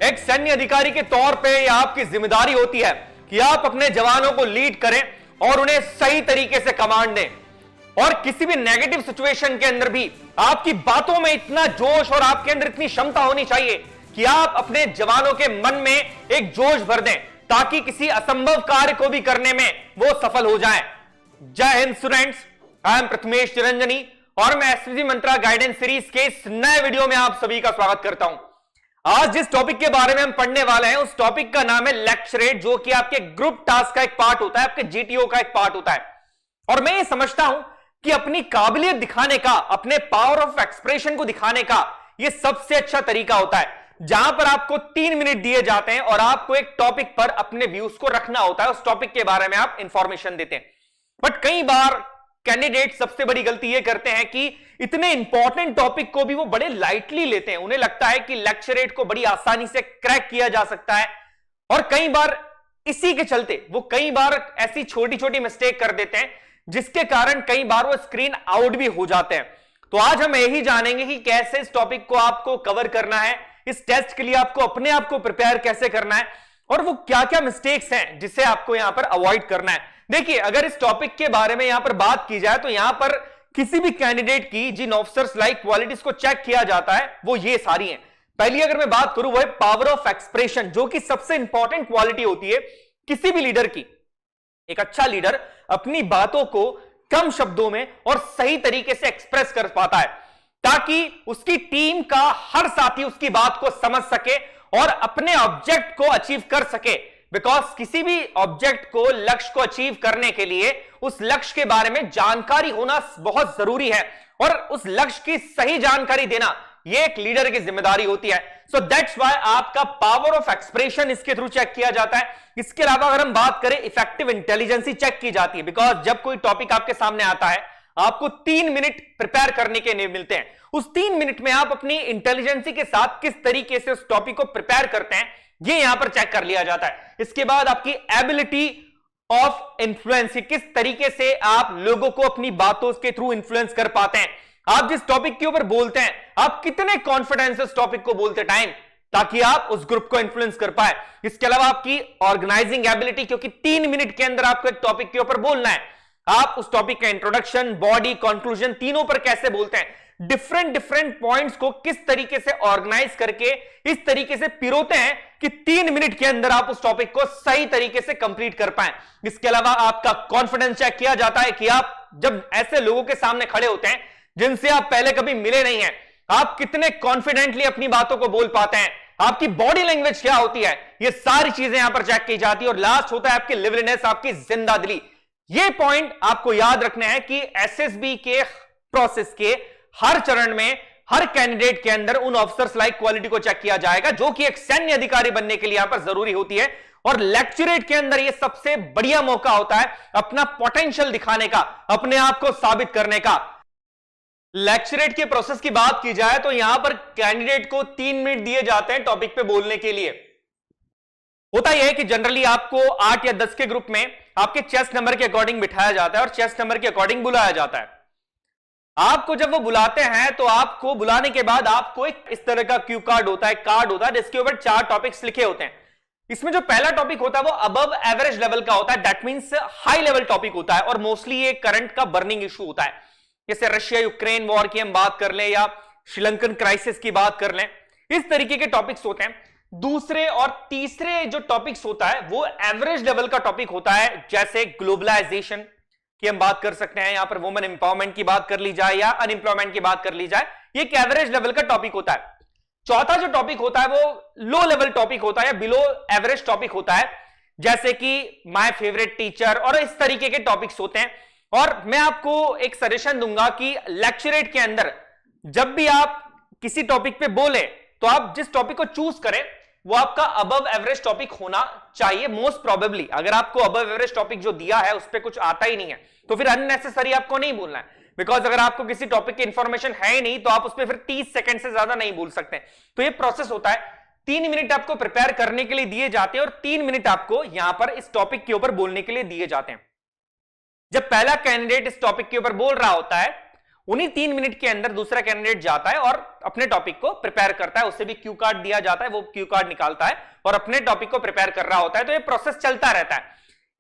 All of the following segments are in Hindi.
एक सैन्य अधिकारी के तौर पे यह आपकी जिम्मेदारी होती है कि आप अपने जवानों को लीड करें और उन्हें सही तरीके से कमांड दें। और किसी भी नेगेटिव सिचुएशन के अंदर भी आपकी बातों में इतना जोश और आपके अंदर इतनी क्षमता होनी चाहिए कि आप अपने जवानों के मन में एक जोश भर दें ताकि किसी असंभव कार्य को भी करने में वो सफल हो जाए। जय Hind students, I am Prathamesh Chiranjani और मैं एसपीसी मंत्रा गाइडेंस सीरीज के इस नए वीडियो में आप सभी का स्वागत करता हूं। आज जिस टॉपिक के बारे में हम पढ़ने वाले हैं उस टॉपिक का नाम है लेक्चरेट, जो कि आपके ग्रुप टास्क का एक पार्ट होता है, आपके जीटीओ का एक पार्ट होता है। और मैं ये समझता हूं कि अपनी काबिलियत दिखाने का, अपने पावर ऑफ एक्सप्रेशन को दिखाने का यह सबसे अच्छा तरीका होता है, जहां पर आपको 3 मिनट दिए जाते हैं और आपको एक टॉपिक पर अपने व्यूज को रखना होता है, उस टॉपिक के बारे में आप इंफॉर्मेशन देते हैं। बट कई बार कैंडिडेट सबसे बड़ी गलती यह करते हैं कि इतने इंपॉर्टेंट टॉपिक को भी वो बड़े लाइटली लेते हैं। उन्हें लगता है कि लेक्चरेट को बड़ी आसानी से क्रैक किया जा सकता है और कई बार इसी के चलते वो कई बार ऐसी छोटी छोटी मिस्टेक कर देते हैं जिसके कारण कई बार वो स्क्रीन आउट भी हो जाते हैं। तो आज हम यही जानेंगे कि कैसे इस टॉपिक को आपको कवर करना है, इस टेस्ट के लिए आपको अपने आप को प्रिपेयर कैसे करना है और वो क्या क्या मिस्टेक्स हैं जिसे आपको यहां पर अवॉइड करना है। देखिए, अगर इस टॉपिक के बारे में यहां पर बात की जाए तो यहां पर किसी भी कैंडिडेट की जिन ऑफिसर्स लाइक क्वालिटीज को चेक किया जाता है वो ये सारी हैं। पहली अगर मैं बात करूं वो है पावर ऑफ एक्सप्रेशन, जो कि सबसे इंपॉर्टेंट क्वालिटी होती है किसी भी लीडर की। एक अच्छा लीडर अपनी बातों को कम शब्दों में और सही तरीके से एक्सप्रेस कर पाता है ताकि उसकी टीम का हर साथी उसकी बात को समझ सके और अपने ऑब्जेक्ट को अचीव कर सके। बिकॉज किसी भी ऑब्जेक्ट को, लक्ष्य को अचीव करने के लिए उस लक्ष्य के बारे में जानकारी होना बहुत जरूरी है और उस लक्ष्य की सही जानकारी देना यह एक लीडर की जिम्मेदारी होती है। सो दैट्स व्हाई आपका पावर ऑफ एक्सप्रेशन इसके थ्रू चेक किया जाता है। इसके अलावा अगर हम बात करें, इफेक्टिव इंटेलिजेंसी चेक की जाती है। बिकॉज जब कोई टॉपिक आपके सामने आता है आपको 3 मिनट प्रिपेयर करने के लिए मिलते हैं। उस 3 मिनट में आप अपनी इंटेलिजेंसी के साथ किस तरीके से उस टॉपिक को प्रिपेयर करते हैं ये यहां पर चेक कर लिया जाता है। इसके बाद आपकी एबिलिटी ऑफ इन्फ्लुएंस, किस तरीके से आप लोगों को अपनी बातों के थ्रू इन्फ्लुएंस कर पाते हैं। आप जिस टॉपिक के ऊपर बोलते हैं आप कितने कॉन्फिडेंस उस टॉपिक को बोलते टाइम ताकि आप उस ग्रुप को इन्फ्लुएंस कर पाए। इसके अलावा आपकी ऑर्गेनाइजिंग एबिलिटी, क्योंकि 3 मिनट के अंदर आपको एक टॉपिक के ऊपर बोलना है, आप उस टॉपिक का इंट्रोडक्शन, बॉडी, कंक्लूजन तीनों पर कैसे बोलते हैं, डिफरेंट पॉइंट्स को किस तरीके से ऑर्गेनाइज करके इस तरीके से पिरोते हैं कि 3 मिनट के अंदर आप उस टॉपिक को सही तरीके से कंप्लीट कर पाएं। इसके अलावा आपका कॉन्फिडेंस चेक किया जाता है कि आप जब ऐसे लोगों के सामने खड़े होते हैं जिनसे आप पहले कभी मिले नहीं हैं, आप कितने कॉन्फिडेंटली अपनी बातों को बोल पाते हैं, आपकी बॉडी लैंग्वेज क्या होती है, ये सारी चीजें यहां पर चेक की जाती है। और लास्ट होता है आपकी लिवलीनेस, आपकी जिंदा दिली। ये पॉइंट आपको याद रखना है कि एसएसबी के प्रोसेस के हर चरण में हर कैंडिडेट के अंदर उन ऑफिसर्स लाइक क्वालिटी को चेक किया जाएगा जो कि एक सैन्य अधिकारी बनने के लिए यहां पर जरूरी होती है। और लेक्चरेट के अंदर यह सबसे बढ़िया मौका होता है अपना पोटेंशियल दिखाने का, अपने आप को साबित करने का। लेक्चरेट के प्रोसेस की बात की जाए तो यहां पर कैंडिडेट को 3 मिनट दिए जाते हैं टॉपिक पे बोलने के लिए। होता यह है कि जनरली आपको 8 या 10 के ग्रुप में आपके चेस्ट नंबर के अकॉर्डिंग बिठाया जाता है और चेस्ट नंबर के अकॉर्डिंग बुलाया जाता है। आपको जब वो बुलाते हैं तो आपको बुलाने के बाद आपको एक इस तरह का क्यू कार्ड होता है, कार्ड होता है जिसके ऊपर 4 टॉपिक्स लिखे होते हैं। इसमें जो पहला टॉपिक होता है वो अबव एवरेज लेवल का होता है, that means high level topic होता है और मोस्टली ये करंट का बर्निंग इशू होता है। जैसे रशिया यूक्रेन वॉर की हम बात कर लें या श्रीलंकन क्राइसिस की बात कर लें, इस तरीके के टॉपिक्स होते हैं। दूसरे और तीसरे जो टॉपिक्स होता है वो एवरेज लेवल का टॉपिक होता है, जैसे ग्लोबलाइजेशन की हम बात कर सकते हैं, यहां पर वुमेन एम्पावरमेंट की बात कर ली जाए या अनएम्प्लॉयमेंट की बात कर ली जाए, ये एक एवरेज लेवल का टॉपिक होता है। चौथा जो टॉपिक होता है वो लो लेवल टॉपिक होता है या बिलो एवरेज टॉपिक होता है, जैसे कि माय फेवरेट टीचर और इस तरीके के टॉपिक्स होते हैं। और मैं आपको एक सजेशन दूंगा कि लेक्चरेट के अंदर जब भी आप किसी टॉपिक पे बोले तो आप जिस टॉपिक को चूज करें वो आपका अबव एवरेज टॉपिक होना चाहिए। मोस्ट प्रोबेबली अगर आपको अबव एवरेज टॉपिक जो दिया है उस पर कुछ आता ही नहीं है तो फिर अननेसेसरी आपको नहीं बोलना है। बिकॉज अगर आपको किसी टॉपिक की इंफॉर्मेशन है ही नहीं तो आप उस पर फिर 30 सेकंड से ज्यादा नहीं बोल सकते। तो ये प्रोसेस होता है। 3 मिनट आपको प्रिपेयर करने के लिए दिए जाते हैं और 3 मिनट आपको यहां पर इस टॉपिक के ऊपर बोलने के लिए दिए जाते हैं। जब पहला कैंडिडेट इस टॉपिक के ऊपर बोल रहा होता है उन्हीं 3 मिनट के अंदर दूसरा कैंडिडेट जाता है और अपने टॉपिक को प्रिपेयर करता है, उसे भी क्यू कार्ड दिया जाता है, वो क्यू कार्ड निकालता है और अपने टॉपिक को प्रिपेयर कर रहा होता है। तो ये प्रोसेस चलता रहता है।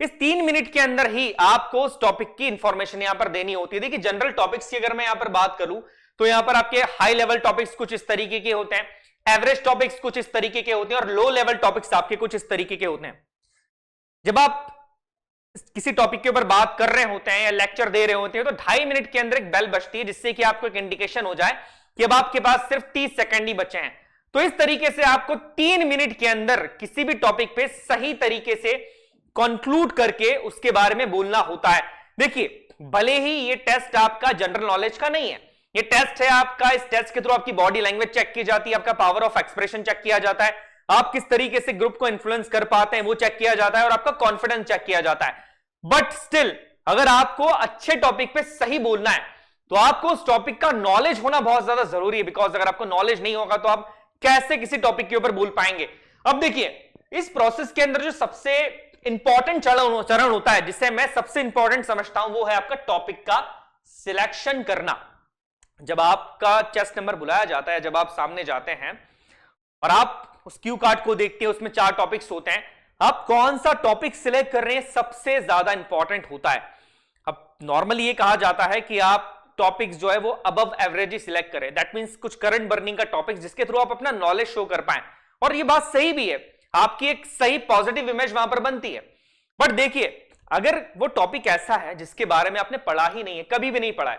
इस 3 मिनट के अंदर ही आपको उस टॉपिक की इंफॉर्मेशन यहां पर देनी होती है। देखिए जनरल टॉपिक्स की अगर मैं यहां पर बात करूं तो यहां पर आपके हाई लेवल टॉपिक्स कुछ इस तरीके के होते हैं, एवरेज टॉपिक्स कुछ इस तरीके के होते हैं और लो लेवल टॉपिक्स आपके कुछ इस तरीके के होते हैं। जब आप किसी टॉपिक के ऊपर बात कर रहे होते हैं या लेक्चर दे रहे होते हैं तो 2.5 मिनट के अंदर एक बेल बजती है जिससे कि आपको एक इंडिकेशन हो जाए कि अब आपके पास सिर्फ 30 सेकंड ही बचे हैं। तो इस तरीके से आपको 3 मिनट के अंदर किसी भी टॉपिक पे सही तरीके से कंक्लूड करके उसके बारे में बोलना होता है। देखिए भले ही ये टेस्ट आपका जनरल नॉलेज का नहीं है, ये टेस्ट है आपका, इस टेस्ट के थ्रू आपकी बॉडी लैंग्वेज चेक की जाती है, आपका पावर ऑफ एक्सप्रेशन चेक किया जाता है, आप किस तरीके से ग्रुप को इन्फ्लुएंस कर पाते हैं वो चेक किया जाता है और आपका कॉन्फिडेंस चेक किया जाता है। बट स्टिल अगर आपको अच्छे टॉपिक पे सही बोलना है तो आपको उस टॉपिक का नॉलेज होना बहुत ज्यादा जरूरी है, बिकॉज अगर आपको नॉलेज नहीं होगा तो आप कैसे किसी टॉपिक के ऊपर बोल पाएंगे। अब देखिए इस प्रोसेस के अंदर जो सबसे इंपॉर्टेंट चरण होता है, जिसे मैं सबसे इंपॉर्टेंट समझता हूं, वो है आपका टॉपिक का सिलेक्शन करना। जब आपका टेस्ट नंबर बुलाया जाता है, जब आप सामने जाते हैं और आप उस क्यू कार्ड को देखते हैं, उसमें 4 टॉपिक्स होते हैं, आप कौन सा टॉपिक सिलेक्ट कर रहे हैं सबसे ज्यादा इंपॉर्टेंट होता है। अब नॉर्मली ये कहा जाता है कि आप टॉपिक्स जो है वो अबव एवरेज ही सिलेक्ट करें, दैट मींस कुछ करंट बर्निंग का टॉपिक जिसके थ्रू आप अपना नॉलेज शो कर पाए। और ये बात सही भी है, आपकी एक सही पॉजिटिव इमेज वहां पर बनती है। बट देखिए अगर वो टॉपिक ऐसा है जिसके बारे में आपने पढ़ा ही नहीं है, कभी भी नहीं पढ़ा है,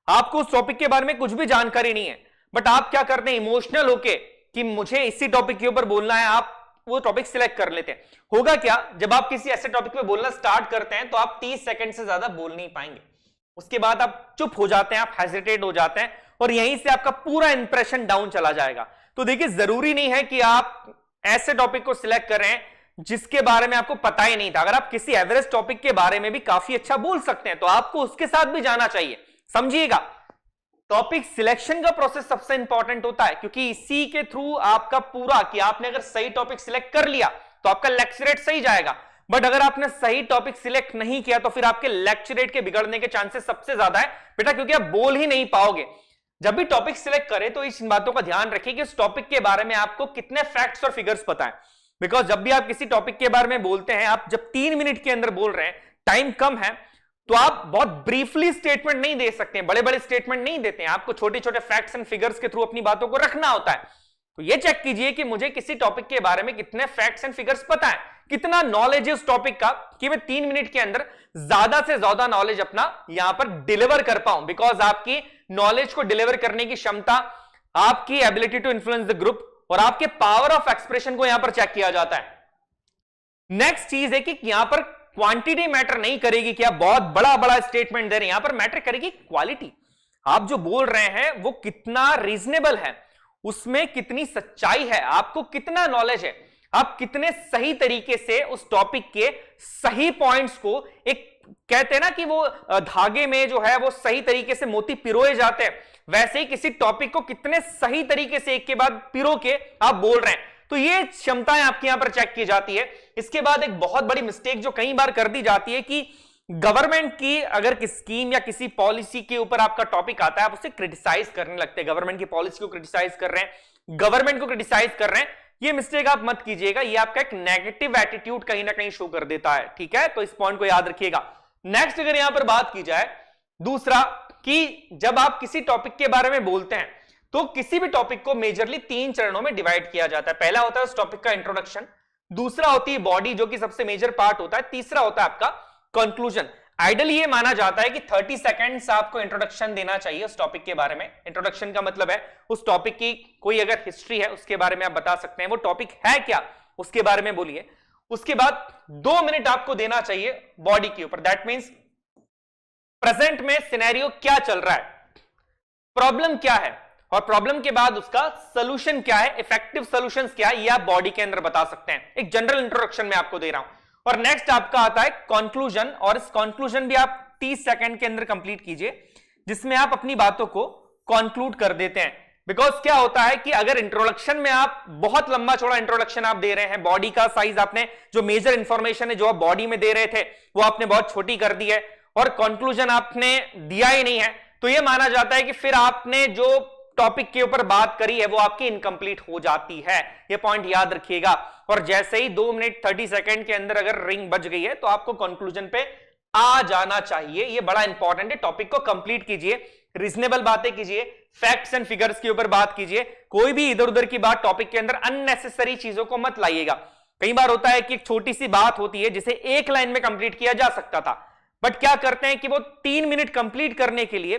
आपको उस टॉपिक के बारे में कुछ भी जानकारी नहीं है, बट आप क्या करते हैं इमोशनल होके कि मुझे इसी टॉपिक के ऊपर बोलना है, आप वो टॉपिक सिलेक्ट कर लेते हैं। होगा क्या, जब आप किसी ऐसे टॉपिक पे बोलना स्टार्ट करते हैं तो आप 30 सेकंड से ज्यादा बोल नहीं पाएंगे, उसके बाद आप चुप हो जाते हैं, आप हेजिटेट हो जाते हैं और यहीं से आपका पूरा इंप्रेशन डाउन चला जाएगा। तो देखिए जरूरी नहीं है कि आप ऐसे टॉपिक को सिलेक्ट करें जिसके बारे में आपको पता ही नहीं था। अगर आप किसी एवरेज टॉपिक के बारे में भी काफी अच्छा बोल सकते हैं तो आपको उसके साथ भी जाना चाहिए। समझिएगा, टॉपिक सिलेक्शन का प्रोसेस सबसे इंपॉर्टेंट होता है, क्योंकि इसी के थ्रू आपका पूरा, कि आपने अगर सही टॉपिक सिलेक्ट कर लिया तो आपका लेक्चरेट सही जाएगा, बट अगर आपने सही टॉपिक सिलेक्ट नहीं किया तो फिर आपके लेक्चरेट के बिगड़ने के चांसेस सबसे ज्यादा है बेटा, क्योंकि आप बोल ही नहीं पाओगे। जब भी टॉपिक सिलेक्ट करें तो इन बातों का ध्यान रखिए कि उस टॉपिक के बारे में आपको कितने फैक्ट्स और फिगर्स पता है। बिकॉज जब भी आप किसी टॉपिक के बारे में बोलते हैं, आप जब 3 मिनट के अंदर बोल रहे हैं, टाइम कम है, तो आप बहुत ब्रीफली स्टेटमेंट नहीं दे सकते, बड़े बड़े स्टेटमेंट नहीं देते हैं, आपको छोटे छोटे फैक्ट्स एंड फिगर्स के थ्रू अपनी बातों को रखना होता है। तो ये चेक कीजिए कि मुझे किसी टॉपिक के बारे में कितने फैक्ट्स एंड फिगर्स पता है, कितना नॉलेज है उस टॉपिक का, कि मैं 3 मिनट के अंदर ज्यादा से ज्यादा नॉलेज अपना यहां पर डिलीवर कर पाऊं। बिकॉज आपकी नॉलेज को डिलीवर करने की क्षमता, आपकी ability to influence the group और आपके पावर ऑफ एक्सप्रेशन को यहां पर चेक किया जाता है। नेक्स्ट चीज है कि यहां पर क्वांटिटी मैटर नहीं करेगी कि आप बहुत बड़ा बड़ा स्टेटमेंट दे रहे हैं, यहां पर मैटर करेगी क्वालिटी। आप जो बोल रहे हैं वो कितना रीजनेबल है, उसमें कितनी सच्चाई है, आपको कितना नॉलेज है, आप कितने सही तरीके से उस टॉपिक के सही पॉइंट्स को, एक कहते हैं ना कि वो धागे में जो है वो सही तरीके से मोती पिरोए जाते हैं, वैसे ही किसी टॉपिक को कितने सही तरीके से एक के बाद पिरो के आप बोल रहे हैं। तो ये क्षमताएं आपके यहां पर चेक की जाती है। इसके बाद एक बहुत बड़ी मिस्टेक जो कई बार कर दी जाती है कि गवर्नमेंट की अगर किसी स्कीम या किसी पॉलिसी के ऊपर आपका टॉपिक आता है, आप उसे क्रिटिसाइज करने लगते हैं, गवर्नमेंट की पॉलिसी को क्रिटिसाइज कर रहे हैं, गवर्नमेंट को क्रिटिसाइज कर रहे हैं। ये मिस्टेक आप मत कीजिएगा, ये आपका एक नेगेटिव एटीट्यूड कहीं ना कहीं शो कर देता है, ठीक है, तो इस पॉइंट को याद रखिएगा। नेक्स्ट अगर यहां पर बात की जाए दूसरा, कि जब आप किसी टॉपिक के बारे में बोलते हैं तो किसी भी टॉपिक को मेजरली 3 चरणों में डिवाइड किया जाता है। पहला होता है उस टॉपिक का इंट्रोडक्शन, दूसरा होती है बॉडी जो कि सबसे मेजर पार्ट होता है, तीसरा होता है आपका कंक्लूजन। आइडियली ये माना जाता है कि 30 सेकंड्स आपको इंट्रोडक्शन देना चाहिए उस टॉपिक के बारे में। इंट्रोडक्शन का मतलब है उस टॉपिक की कोई अगर हिस्ट्री है उसके बारे में आप बता सकते हैं, वो टॉपिक है क्या उसके बारे में बोलिए। उसके बाद 2 मिनट आपको देना चाहिए बॉडी के ऊपर, दैट मींस प्रेजेंट में सिनेरियो क्या चल रहा है, प्रॉब्लम क्या है, और प्रॉब्लम के बाद उसका सॉल्यूशन क्या है, इफेक्टिव सॉल्यूशंस क्या है, ये आप बॉडी के अंदर बता सकते हैं। एक जनरल इंट्रोडक्शन में आपको दे रहा हूं। और नेक्स्ट आपका आता है कंक्लूजन, और इस कंक्लूजन भी आप 30 सेकंड के अंदर कंप्लीट कीजिए, जिसमें आप अपनी बातों को कंक्लूड कर देते हैं। बिकॉज क्या होता है कि अगर इंट्रोडक्शन में आप बहुत लंबा चौड़ा इंट्रोडक्शन आप दे रहे हैं, बॉडी का साइज आपने, जो मेजर इंफॉर्मेशन है जो आप बॉडी में दे रहे थे वो आपने बहुत छोटी कर दी है, और कंक्लूजन आपने दिया ही नहीं है, तो यह माना जाता है कि फिर आपने जो टॉपिक के ऊपर बात करी है वो आपकी इनकम्प्लीट हो जाती है। ये पॉइंट याद रखिएगा। और जैसे ही 2 मिनट 30 सेकंड के अंदर अगर रिंग बज गई है तो आपको कंक्लूजन पे आ जाना चाहिए। ये बड़ा इंपॉर्टेंट है। टॉपिक को कंप्लीट कीजिए, रीजनेबल बातें कीजिए, फैक्ट्स एंड फिगर्स के ऊपर बात कीजिए। कोई भी इधर उधर की बात टॉपिक के अंदर अननेसेसरी चीजों को मत लाइएगा। कई बार होता है कि एक छोटी सी बात होती है जिसे एक लाइन में कंप्लीट किया जा सकता था, बट क्या करते हैं कि वो 3 मिनट कंप्लीट करने के लिए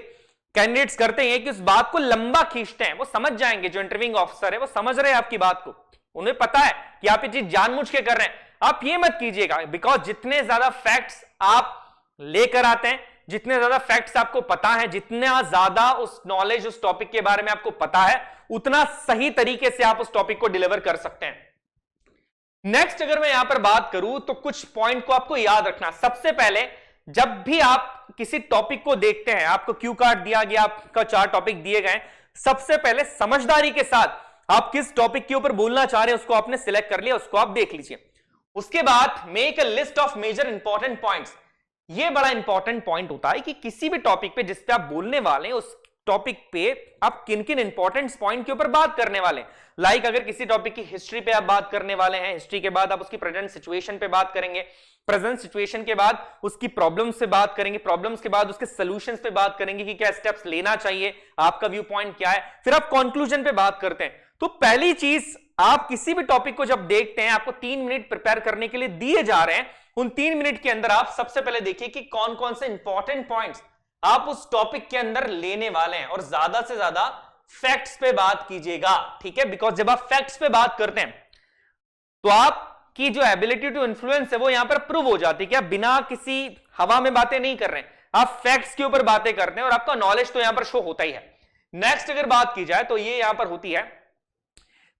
कैंडिडेट्स करते हैं कि उस बात को लंबा खींचते हैं। वो समझ जाएंगे, जो इंटरव्यूइंग ऑफिसर है वो समझ रहे हैं आपकी बात को, उन्हें पता है कि आप ये चीज जानबूझ के कर रहे हैं। आप ये मत कीजिएगा, बिकॉज जितने ज्यादा फैक्ट्स आप लेकर आते हैं, जितने ज्यादा फैक्ट्स आपको पता है, जितना ज्यादा उस नॉलेज उस टॉपिक के बारे में आपको पता है, उतना सही तरीके से आप उस टॉपिक को डिलीवर कर सकते हैं। नेक्स्ट अगर मैं यहां पर बात करूं तो कुछ पॉइंट को आपको याद रखना। सबसे पहले जब भी आप किसी टॉपिक को देखते हैं, आपको क्यू कार्ड दिया गया, आपका 4 टॉपिक दिए गए, सबसे पहले समझदारी के साथ आप किस टॉपिक के ऊपर बोलना चाह रहे हैं उसको आपने सिलेक्ट कर लिया, उसको आप देख लीजिए। उसके बाद make a list of major important points. ये बड़ा इंपॉर्टेंट पॉइंट होता है कि किसी भी टॉपिक पे जिस पे आप बोलने वाले हैं उस टॉपिक पे आप किन किन इंपॉर्टेंट पॉइंट के ऊपर बात करने वाले हैं। लाइक अगर किसी टॉपिक की हिस्ट्री पे आप बात करने वाले हैं, हिस्ट्री के बाद आप उसकी प्रेजेंट सिचुएशन पे बात करेंगे, प्रेजेंट सिचुएशन के बाद उसकी प्रॉब्लम्स से बात करेंगे, प्रॉब्लम्स के बाद उसके सॉल्यूशंस पे बात करेंगे कि क्या स्टेप्स लेना चाहिए, आपका व्यू पॉइंट क्या है, फिर आप कंक्लूजन पे बात करते हैं। तो पहली चीज, आप किसी भी टॉपिक को जब देखते हैं, आपको 3 मिनट प्रिपेयर करने के लिए दिए जा रहे हैं, उन 3 मिनट के अंदर आप सबसे पहले देखिए कि कौन कौन से इंपॉर्टेंट पॉइंट्स आप उस टॉपिक के अंदर लेने वाले हैं, और ज्यादा से ज्यादा फैक्ट्स पे बात कीजिएगा, ठीक है। बिकॉज जब आप फैक्ट्स पे बात करते हैं तो आपकी जो एबिलिटी टू इन्फ्लुएंस है वो यहां पर प्रूव हो जाती है कि आप बिना किसी हवा में बातें नहीं कर रहे हैं, आप फैक्ट्स के ऊपर बातें करते हैं और आपका नॉलेज तो यहां पर शो होता ही है। नेक्स्ट अगर बात की जाए तो ये यहां पर होती है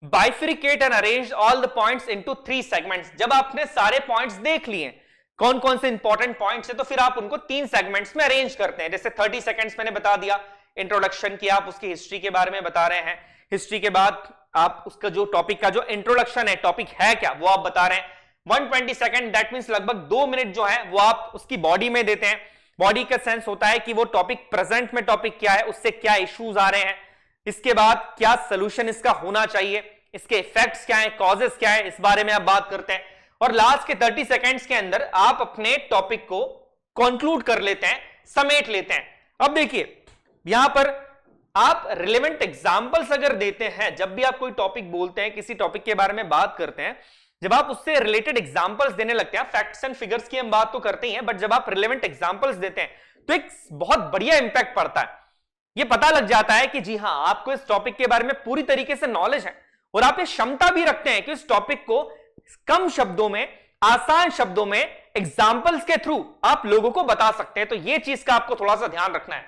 bifurcate and arrange all the points into 3 segments. जब आपने सारे पॉइंट्स देख लिए कौन कौन से इंपॉर्टेंट पॉइंट्स है, तो फिर आप उनको 3 सेगमेंट्स में अरेंज करते हैं। जैसे 30 सेकंड्स मैंने बता दिया इंट्रोडक्शन की, आप उसकी हिस्ट्री के बारे में बता रहे हैं, हिस्ट्री के बाद आप उसका जो टॉपिक का जो इंट्रोडक्शन है, टॉपिक है क्या वो आप बता रहे हैं। 120 सेकंड दैट मींस लगभग 2 मिनट जो है वो आप उसकी बॉडी में देते हैं। बॉडी का सेंस होता है कि वो टॉपिक प्रेजेंट में टॉपिक क्या है, उससे क्या इश्यूज आ रहे हैं, इसके बाद क्या सोल्यूशन इसका होना चाहिए, इसके इफेक्ट्स क्या है, कॉजेस क्या है, इस बारे में आप बात करते हैं। और लास्ट के 30 सेकंड्स के अंदर आप अपने टॉपिक को कंक्लूड कर लेते हैं, समेट लेते हैं। अब देखिए यहां पर आप रिलेवेंट एग्जांपल्स अगर देते हैं, जब भी आप कोई टॉपिक बोलते हैं, किसी टॉपिक के बारे में बात करते हैं, जब आप उससे रिलेटेड एग्जांपल्स देने लगते हैं, फैक्ट्स एंड फिगर्स की हम बात तो करते ही हैं, बट जब आप रिलेवेंट एग्जांपल्स देते हैं तो एक बहुत बढ़िया इंपैक्ट पड़ता है। यह पता लग जाता है कि जी हां, आपको इस टॉपिक के बारे में पूरी तरीके से नॉलेज है और आप ये क्षमता भी रखते हैं कि इस टॉपिक को कम शब्दों में, आसान शब्दों में, एग्जाम्पल्स के थ्रू आप लोगों को बता सकते हैं। तो यह चीज का आपको थोड़ा सा ध्यान रखना है।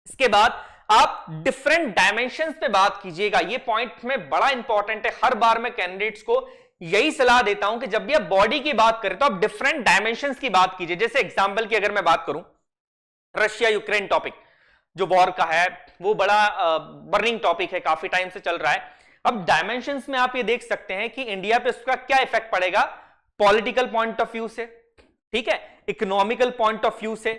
इसके बाद आप डिफरेंट डायमेंशंस पे बात कीजिएगा। यह पॉइंट में बड़ा इंपॉर्टेंट है। हर बार मैं कैंडिडेट्स को यही सलाह देता हूं कि जब भी आप बॉडी की बात करें तो आप डिफरेंट डायमेंशंस की बात कीजिए। जैसे एग्जांपल की अगर मैं बात करूं, रशिया यूक्रेन टॉपिक जो वॉर का है वो बड़ा बर्निंग टॉपिक है, काफी टाइम से चल रहा है। अब डायमेंशंस में आप ये देख सकते हैं कि इंडिया पे उसका क्या इफेक्ट पड़ेगा, पॉलिटिकल पॉइंट ऑफ व्यू से, ठीक है, इकोनॉमिकल पॉइंट ऑफ व्यू से,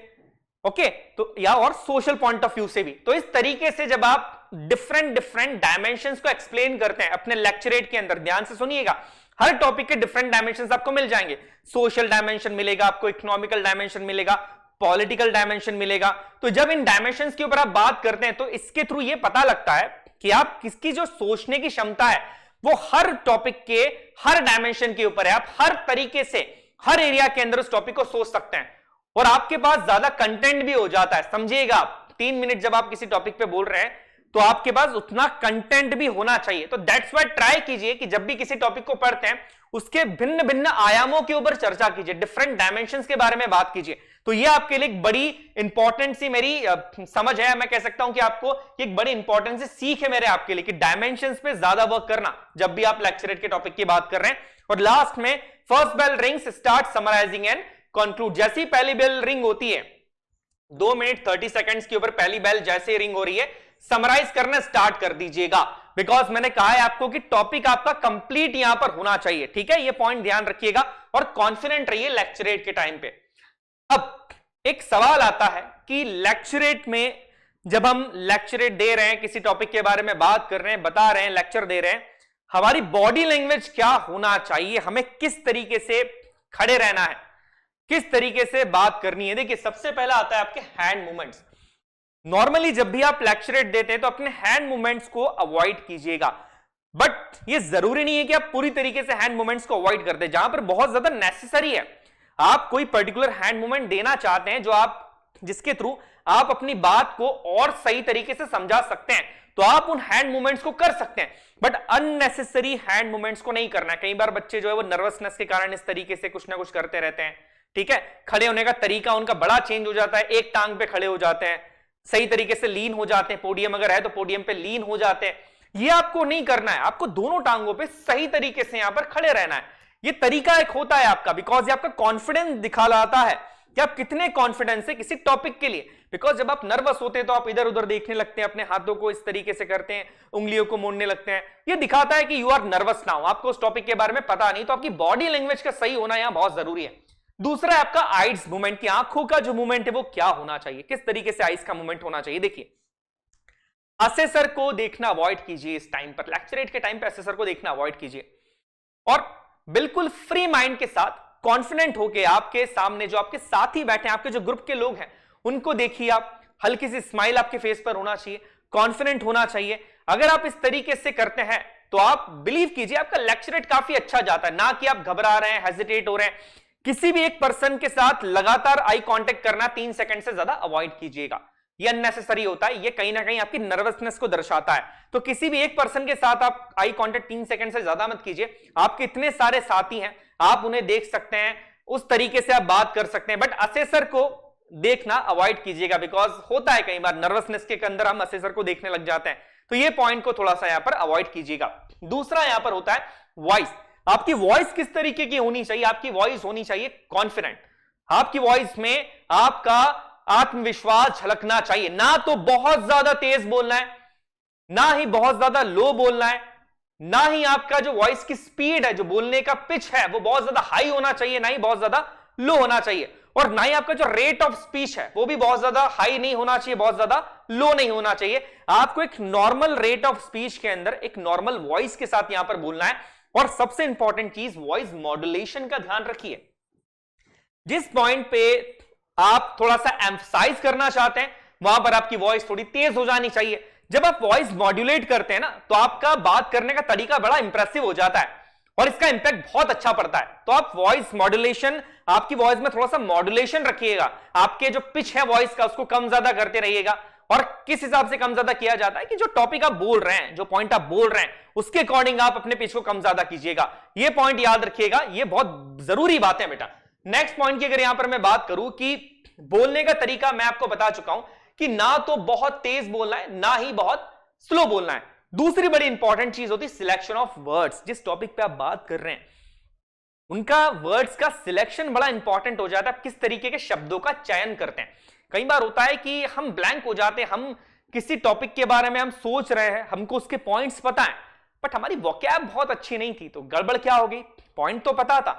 ओके, तो या और सोशल पॉइंट ऑफ व्यू से भी। तो इस तरीके से जब आप डिफरेंट डायमेंशंस को एक्सप्लेन करते हैं अपने लेक्चरेट के अंदर, ध्यान से सुनिएगा, हर टॉपिक के डिफरेंट डायमेंशंस आपको मिल जाएंगे। सोशल डायमेंशन मिलेगा आपको, इकोनॉमिकल डायमेंशन मिलेगा, पॉलिटिकल डायमेंशन मिलेगा। तो जब इन डायमेंशंस के ऊपर आप बात करते हैं तो इसके थ्रू ये पता लगता है कि आप किसकी जो सोचने की क्षमता है वो हर टॉपिक के हर डायमेंशन के ऊपर है। आप हर तरीके से हर एरिया के अंदर उस टॉपिक को सोच सकते हैं और आपके पास ज्यादा कंटेंट भी हो जाता है। समझिएगा, आप 3 मिनट जब आप किसी टॉपिक पे बोल रहे हैं तो आपके पास उतना कंटेंट भी होना चाहिए। तो दैट्स व्हाई ट्राई कीजिए कि जब भी किसी टॉपिक को पढ़ते हैं उसके भिन्न भिन्न आयामों के ऊपर चर्चा कीजिए, डिफरेंट डायमेंशंस के बारे में बात कीजिए। तो ये आपके लिए एक बड़ी इंपॉर्टेंट सी मेरी समझ है, मैं कह सकता हूं कि आपको एक बड़ी इंपॉर्टेंट सी सीख है मेरे आपके लिए कि डायमेंशंस पे ज्यादा वर्क करना जब भी आप लेक्चरेट के टॉपिक की बात कर रहे हैं। और लास्ट में first bell rings start summarizing and conclude. जैसी पहली बेल रिंग होती है 2 मिनट 30 सेकंड्स के ऊपर पहली बेल जैसे रिंग हो रही है, समराइज करना स्टार्ट कर दीजिएगा। बिकॉज मैंने कहा है आपको कि टॉपिक आपका कंप्लीट यहां पर होना चाहिए, ठीक है, ये पॉइंट ध्यान रखिएगा और कॉन्फिडेंट रहिए लेक्चरेट के टाइम पे। अब एक सवाल आता है कि लेक्चरेट में जब हम लेक्चरेट दे रहे हैं, किसी टॉपिक के बारे में बात कर रहे हैं, बता रहे हैं, लेक्चर दे रहे हैं, हमारी बॉडी लैंग्वेज क्या होना चाहिए, हमें किस तरीके से खड़े रहना है, किस तरीके से बात करनी है। देखिए सबसे पहला आता है आपके हैंड मूवमेंट्स। नॉर्मली जब भी आप लेक्चरेट देते हैं तो अपने हैंड मूवमेंट्स को अवॉइड कीजिएगा, बट ये जरूरी नहीं है कि आप पूरी तरीके से हैंड मूवमेंट्स को अवॉइड कर दें। जहां पर बहुत ज्यादा नेसेसरी है, आप कोई पर्टिकुलर हैंड मूवमेंट देना चाहते हैं जो आप जिसके थ्रू आप अपनी बात को और सही तरीके से समझा सकते हैं, तो आप उन हैंड मूवमेंट्स को कर सकते हैं, बट अननेसेसरी हैंड मूवमेंट्स को नहीं करना है। कई बार बच्चे जो है वो नर्वसनेस के कारण इस तरीके से कुछ ना कुछ करते रहते हैं, ठीक है। खड़े होने का तरीका उनका बड़ा चेंज हो जाता है, एक टांग पे खड़े हो जाते हैं, सही तरीके से लीन हो जाते हैं, पोडियम अगर है तो पोडियम पे लीन हो जाते हैं। ये आपको नहीं करना है, आपको दोनों टांगों पे सही तरीके से यहां पर खड़े रहना है। ये तरीका एक होता है आपका, बिकॉज ये आपका कॉन्फिडेंस दिखा लाता है कि आप कितने कॉन्फिडेंस है किसी टॉपिक के लिए। बिकॉज जब आप नर्वस होते हैं तो आप इधर उधर देखने लगते हैं, अपने हाथों को इस तरीके से करते हैं, उंगलियों को मोड़ने लगते हैं, ये दिखाता है कि यू आर नर्वस नाउ, आपको उस टॉपिक के बारे में पता नहीं। तो आपकी बॉडी लैंग्वेज का सही होना यहां बहुत जरूरी है। दूसरा है आपका आइज मूवमेंट, की आंखों का जो मूवमेंट है वो क्या होना चाहिए, किस तरीके से आइज का मूवमेंट होना चाहिए। देखिए असेसर को देखना अवॉइड कीजिए इस टाइम पर, लेक्चरेट के टाइम पर असेसर को देखना अवॉइड कीजिए और बिल्कुल फ्री माइंड के साथ कॉन्फिडेंट होकर आपके सामने जो आपके साथी बैठे हैं, आपके जो ग्रुप के लोग हैं, उनको देखिए आप, हल्की सी स्माइल आपके फेस पर होना चाहिए, कॉन्फिडेंट होना चाहिए। अगर आप इस तरीके से करते हैं तो आप बिलीव कीजिए आपका लेक्चरेट काफी अच्छा जाता है, ना कि आप घबरा रहे हैं, हेजिटेट हो रहे हैं। किसी भी एक पर्सन के साथ लगातार आई कांटेक्ट करना 3 सेकंड से ज्यादा अवॉइड कीजिएगा, ये अननेसेसरी होता है, ये कहीं ना कहीं आपकी नर्वसनेस को दर्शाता है। तो किसी भी एक पर्सन के साथ आप आई कांटेक्ट 3 सेकंड से ज्यादा मत कीजिए। आपके इतने सारे साथी हैं, आप उन्हें देख सकते हैं, उस तरीके से आप बात कर सकते हैं, बट असेसर को देखना अवॉइड कीजिएगा, बिकॉज होता है कई बार नर्वसनेस के अंदर हम असेसर को देखने लग जाते हैं। तो ये पॉइंट को थोड़ा सा यहां पर अवॉइड कीजिएगा। दूसरा यहां पर होता है वॉइस, आपकी वॉइस किस तरीके की होनी चाहिए, आपकी वॉइस होनी चाहिए कॉन्फिडेंट। आपकी वॉइस में आपका आत्मविश्वास झलकना चाहिए, ना तो बहुत ज्यादा तेज बोलना है, ना ही बहुत ज्यादा लो बोलना है, ना ही आपका जो वॉइस की स्पीड है, जो बोलने का पिच है, वो बहुत ज्यादा हाई होना चाहिए, ना ही बहुत ज्यादा लो होना चाहिए, और ना ही आपका जो रेट ऑफ स्पीच है वो भी बहुत ज्यादा हाई नहीं होना चाहिए, बहुत ज्यादा लो नहीं होना चाहिए। आपको एक नॉर्मल रेट ऑफ स्पीच के अंदर एक नॉर्मल वॉइस के साथ यहां पर बोलना है। और सबसे इंपॉर्टेंट चीज वॉइस मॉड्यूलेशन का ध्यान रखिए। जिस पॉइंट पे आप थोड़ा सा एम्फसाइज करना चाहते हैं वहां पर आपकी वॉइस थोड़ी तेज हो जानी चाहिए। जब आप वॉइस मॉड्यूलेट करते हैं ना, तो आपका बात करने का तरीका बड़ा इंप्रेसिव हो जाता है और इसका इंपैक्ट बहुत अच्छा पड़ता है। तो आप वॉइस मॉड्यूलेशन, आपकी वॉइस में थोड़ा सा मॉड्यूलेशन रखिएगा, आपके जो पिच है वॉइस का उसको कम ज्यादा करते रहिएगा। और किस हिसाब से कम ज्यादा किया जाता है कि जो टॉपिक आप बोल रहे हैं, जो पॉइंट आप बोल रहे हैं, उसके अकॉर्डिंग आप अपने पिच को कम ज्यादा कीजिएगा। ये पॉइंट याद रखिएगा, ये बहुत जरूरी बात है बेटा। नेक्स्ट पॉइंट की अगर यहां पर मैं बात करूं कि बोलने का तरीका, मैं आपको बता चुका हूं कि ना तो बहुत तेज बोलना है, ना ही बहुत स्लो बोलना है। दूसरी बड़ी इंपॉर्टेंट चीज होती है सिलेक्शन ऑफ वर्ड्स। जिस टॉपिक पे आप बात कर रहे हैं उनका वर्ड्स का सिलेक्शन बड़ा इंपॉर्टेंट हो जाता है। आप किस तरीके के शब्दों का चयन करते हैं। कई बार होता है कि हम ब्लैंक हो जाते हैं, हम किसी टॉपिक के बारे में हम सोच रहे हैं, हमको उसके पॉइंट्स पता है, बट हमारी वोकैब बहुत अच्छी नहीं थी। तो गड़बड़ क्या हो गई, पॉइंट तो पता था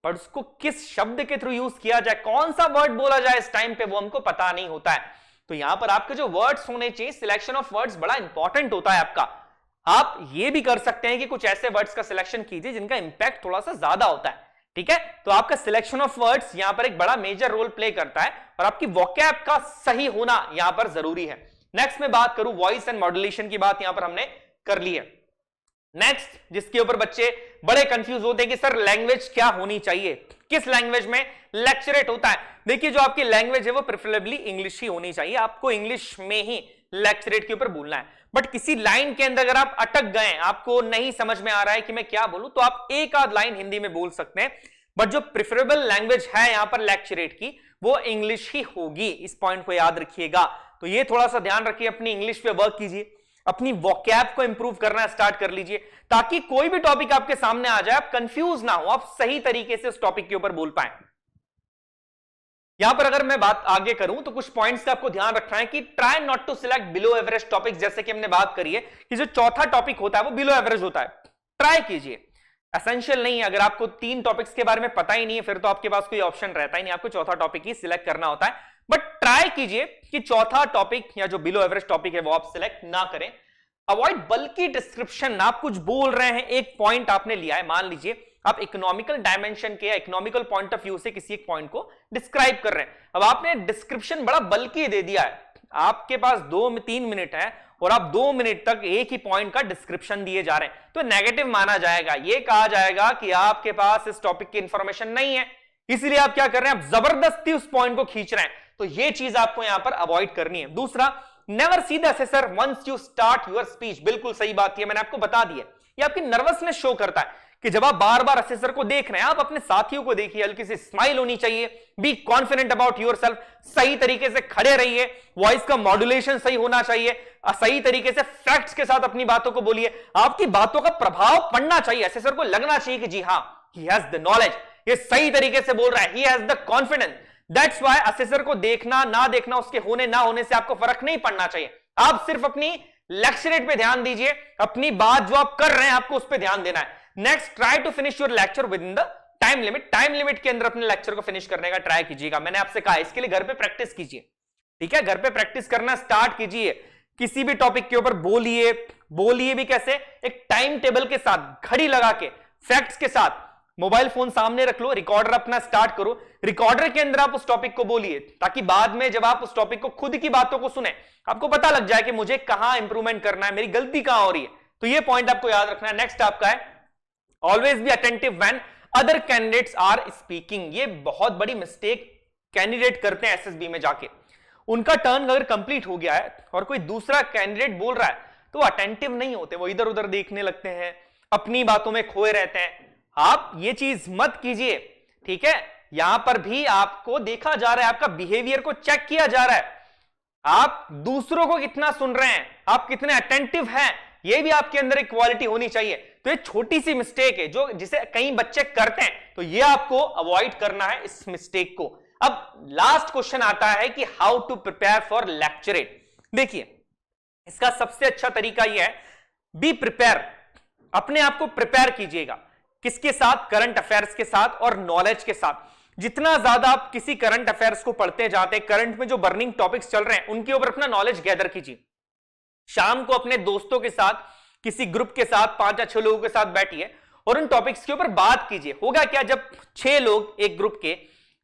पर उसको किस शब्द के थ्रू यूज किया जाए, कौन सा वर्ड बोला जाए इस टाइम पे, वो हमको पता नहीं होता है। तो यहां पर आपके जो वर्ड्स होने चाहिए, सिलेक्शन ऑफ वर्ड्स बड़ा इंपॉर्टेंट होता है आपका। आप ये भी कर सकते हैं कि कुछ ऐसे वर्ड्स का सिलेक्शन कीजिए जिनका इंपैक्ट थोड़ा सा ज्यादा होता है, ठीक है। तो आपका सिलेक्शन ऑफ वर्ड्स यहां पर एक बड़ा मेजर रोल प्ले करता है और आपकी वोकैब का सही होना यहां पर जरूरी है। नेक्स्ट में बात करूं वॉइस एंड मॉड्यूलेशन की, बात यहां पर हमने कर ली है। नेक्स्ट जिसके ऊपर बच्चे बड़े कंफ्यूज होते हैं कि सर लैंग्वेज क्या होनी चाहिए, किस लैंग्वेज में लेक्चरेट होता है। देखिए जो आपकी लैंग्वेज है वो प्रेफरेबली इंग्लिश ही होनी चाहिए, आपको इंग्लिश में ही लेक्चरेट के ऊपर बोलना है। बट किसी लाइन के अंदर अगर आप अटक गए, आपको नहीं समझ में आ रहा है कि मैं क्या बोलूं, तो आप एक आध लाइन हिंदी में बोल सकते हैं, बट जो प्रेफरेबल लैंग्वेज है यहां पर लेक्चरेट की वो इंग्लिश ही होगी। इस पॉइंट को याद रखिएगा। तो ये थोड़ा सा ध्यान रखिए, अपनी इंग्लिश पे वर्क कीजिए, अपनी वोकैब को इंप्रूव करना स्टार्ट कर लीजिए, ताकि कोई भी टॉपिक आपके सामने आ जाए आप कंफ्यूज ना हो, आप सही तरीके से उस टॉपिक के ऊपर बोल पाए। यहां पर अगर मैं बात आगे करूं तो कुछ पॉइंट्स का आपको ध्यान रखना है कि try not to select below average topics. जैसे कि हमने बात करी है कि जो चौथा टॉपिक होता है वो बिलो एवरेज होता है, ट्राई कीजिए, एसेंशियल नहीं है। अगर आपको 3 टॉपिक्स के बारे में पता ही नहीं है फिर तो आपके पास कोई ऑप्शन रहता ही नहीं, आपको चौथा टॉपिक ही सिलेक्ट करना होता है। बट ट्राई कीजिए कि चौथा टॉपिक या जो बिलो एवरेज टॉपिक है वो आप सिलेक्ट ना करें। अवॉइड बल्कि डिस्क्रिप्शन। आप कुछ बोल रहे हैं, एक पॉइंट आपने लिया है, मान लीजिए आप इकोनॉमिकल डायमेंशन के या इकोनॉमिकल पॉइंट ऑफ व्यू से किसी एक पॉइंट को डिस्क्राइब कर रहे हैं, अब आपने डिस्क्रिप्शन बड़ा बल्कि दे दिया है, आपके पास 2-3 मिनट है और आप 2 मिनट तक एक ही पॉइंट का डिस्क्रिप्शन दिए जा रहे हैं, तो नेगेटिव माना जाएगा। यह कहा जाएगा कि आपके पास इस टॉपिक की इंफॉर्मेशन नहीं है, इसलिए आप क्या कर रहे हैं, आप जबरदस्ती उस पॉइंट को खींच रहे हैं। तो यह चीज आपको यहां पर अवॉइड करनी है। दूसरा, never see the assessor once you start your speech. बिल्कुल सही बात है, मैंने आपको बता दी है। ये आपकी नर्वसनेस शो करता है कि जब आप बार बार असेसर को देख रहे हैं, आप अपने साथियों को देखिए, हल्की सी स्माइल होनी चाहिए, बी कॉन्फिडेंट अबाउट योरसेल्फ, सही तरीके से खड़े रहिए, वॉइस का मॉड्यूलेशन सही होना चाहिए, सही तरीके से फैक्ट्स के साथ अपनी बातों को बोलिए, आपकी बातों का प्रभाव पड़ना चाहिए, असेसर को लगना चाहिए कि जी हां, ही हैज द नॉलेज, ये सही तरीके से बोल रहा है, he has the confidence. That's why assessor को देखना ना देखना, उसके होने ना होने से आपको फर्क नहीं पड़ना चाहिए। आप सिर्फ अपनी लेक्चरेट पे ध्यान दीजिए, अपनी बात जो आप कर रहे हैं आपको उस पर ध्यान देना है। Next, try to finish your lecture within the time limit. Time limit के अंदर अपने लेक्चर को फिनिश करने का ट्राई कीजिएगा। मैंने आपसे कहा इसके लिए घर पे प्रैक्टिस कीजिए, ठीक है, घर पे प्रैक्टिस करना स्टार्ट कीजिए। किसी भी टॉपिक के ऊपर बोलिए, बोलिए भी कैसे, एक टाइम टेबल के साथ, घड़ी लगा के, फैक्ट्स के साथ। मोबाइल फोन सामने रख लो, रिकॉर्डर अपना स्टार्ट करो, रिकॉर्डर के अंदर आप उस टॉपिक को बोलिए, ताकि बाद में जब आप उस टॉपिक को खुद की बातों को सुने, आपको पता लग जाए कि मुझे कहां इंप्रूवमेंट करना है, मेरी गलती कहां हो रही है। तो ये पॉइंट आपको याद रखना है। नेक्स्ट आपका है, always be attentive when other candidates are speaking. ये बहुत बड़ी मिस्टेक कैंडिडेट करते हैं एसएसबी में जाके। उनका टर्न अगर कंप्लीट हो गया है और कोई दूसरा कैंडिडेट बोल रहा है तो अटेंटिव नहीं होते, वो इधर उधर देखने लगते हैं, अपनी बातों में खोए रहते हैं। आप ये चीज मत कीजिए, ठीक है। यहां पर भी आपको देखा जा रहा है, आपका बिहेवियर को चेक किया जा रहा है, आप दूसरों को कितना सुन रहे हैं, आप कितने अटेंटिव हैं, ये भी आपके अंदर एक क्वालिटी होनी चाहिए। तो ये छोटी सी मिस्टेक है जो जिसे कई बच्चे करते हैं, तो ये आपको अवॉइड करना है इस मिस्टेक को। अब लास्ट क्वेश्चन आता है कि how to prepare for lecturette. देखिए, इसका सबसे अच्छा तरीका यह है, बी प्रिपेयर, अपने आप को प्रिपेयर कीजिएगा। किसके साथ? करंट अफेयर्स के साथ और नॉलेज के साथ। जितना ज्यादा आप किसी करंट अफेयर्स को पढ़ते जाते हैं, करंट में जो बर्निंग टॉपिक्स चल रहे हैं उनके ऊपर अपना नॉलेज गैदर कीजिए। शाम को अपने दोस्तों के साथ, किसी ग्रुप के साथ 5 या 6 लोगों के साथ बैठिए और उन टॉपिक्स के ऊपर बात कीजिए। होगा क्या, जब 6 लोग एक ग्रुप के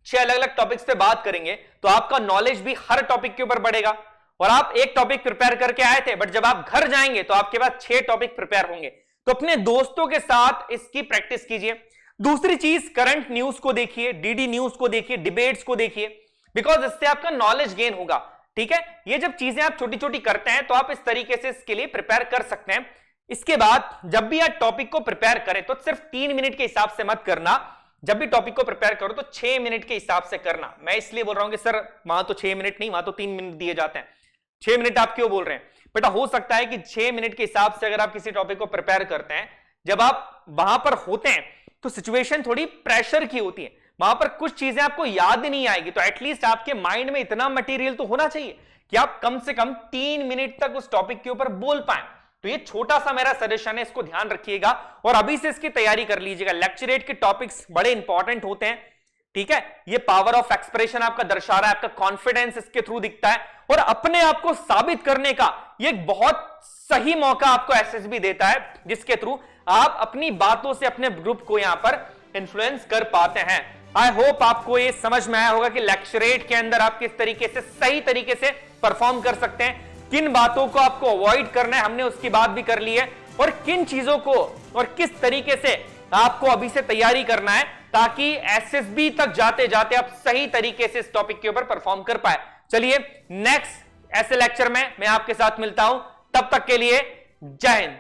6 अलग अलग टॉपिक्स पे बात करेंगे तो आपका नॉलेज भी हर टॉपिक के ऊपर बढ़ेगा। और आप एक टॉपिक प्रिपेयर करके आए थे, बट जब आप घर जाएंगे तो आपके पास 6 टॉपिक प्रिपेयर होंगे। तो अपने दोस्तों के साथ इसकी प्रैक्टिस कीजिए। दूसरी चीज, करंट न्यूज को देखिए, डीडी न्यूज को देखिए, डिबेट्स को देखिए, बिकॉज इससे आपका नॉलेज गेन होगा, ठीक है। ये जब चीजें आप छोटी छोटी करते हैं तो आप इस तरीके से इसके लिए प्रिपेयर कर सकते हैं। इसके बाद जब भी आप टॉपिक को प्रिपेयर करें तो सिर्फ 3 मिनट के हिसाब से मत करना, जब भी टॉपिक को प्रिपेयर करो तो 6 मिनट के हिसाब से करना। मैं इसलिए बोल रहा हूं कि सर वहां तो 6 मिनट नहीं, वहां तो 3 मिनट दिए जाते हैं, 6 मिनट आप क्यों बोल रहे हैं? बेटा हो सकता है कि 6 मिनट के हिसाब से अगर आप किसी टॉपिक को प्रिपेयर करते हैं, जब आप वहां पर होते हैं तो सिचुएशन थोड़ी प्रेशर की होती है, वहां पर कुछ चीजें आपको याद ही नहीं आएगी। तो एटलीस्ट आपके माइंड में इतना मटेरियल तो होना चाहिए कि आप कम से कम 3 मिनट तक उस टॉपिक के ऊपर बोल पाए। तो ये छोटा सा मेरा सजेशन है, इसको ध्यान रखिएगा और अभी से इसकी तैयारी कर लीजिएगा। लेक्चरेट के टॉपिक्स बड़े इंपॉर्टेंट होते हैं, ठीक है। ये पावर ऑफ एक्सप्रेशन आपका दर्शा रहा है, आपका कॉन्फिडेंस इसके थ्रू दिखता है और अपने आप को साबित करने का ये एक बहुत सही मौका आपको एसएसबी देता है, जिसके थ्रू आप अपनी बातों से अपने ग्रुप को यहां पर इन्फ्लुएंस कर पाते हैं। आई होप आपको ये समझ में आया होगा कि लेक्चरेट के अंदर आप किस तरीके से सही तरीके से परफॉर्म कर सकते हैं, किन बातों को आपको अवॉइड करना है, हमने उसकी बात भी कर ली है, और किन चीजों को और किस तरीके से आपको अभी से तैयारी करना है ताकि एसएसबी तक जाते जाते आप सही तरीके से इस टॉपिक के ऊपर परफॉर्म कर पाए। चलिए नेक्स्ट ऐसे लेक्चर में मैं आपके साथ मिलता हूं, तब तक के लिए जय हिंद।